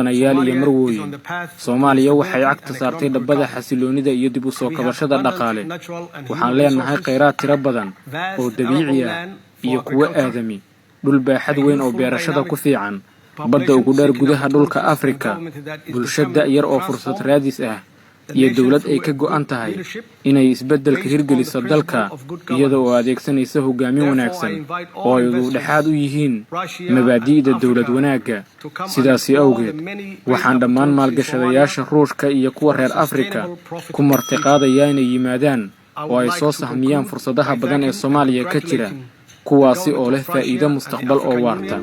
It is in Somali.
mudanayaal iyo marwooyin Soomaaliya waxay cagta saartay dhabbada xasiloonida iyo dib u soo kabashada dhaqaale waxaan leenahay kheyraad tiro badan oo dabiici ah iyo kuwa aadami dhul baaxad weyn oo beerashada ku fiican badda ugu dheer gudaha dhulka Afrika bulshada yar oo fursad raadis ah iyo dawlad ay ka go'an tahay inay isbeddelka hirgeliso dalka iyadoo oo adeegsanaysa hogaamin wanaagsan oo ay u dhaxaad u yihiin mabaadi'da dawlad wanaagga sidaas awgeed waxaan dhammaan maalgashadayaasha Ruushka iyo kuwa reer Afrika ku martiqaadaya inay yimaadaan oo ay soo sahmiyaan fursadaha badan ee Soomaaliya ka jira kuwaasi oo leh faa'iido mustaqbal oo waarta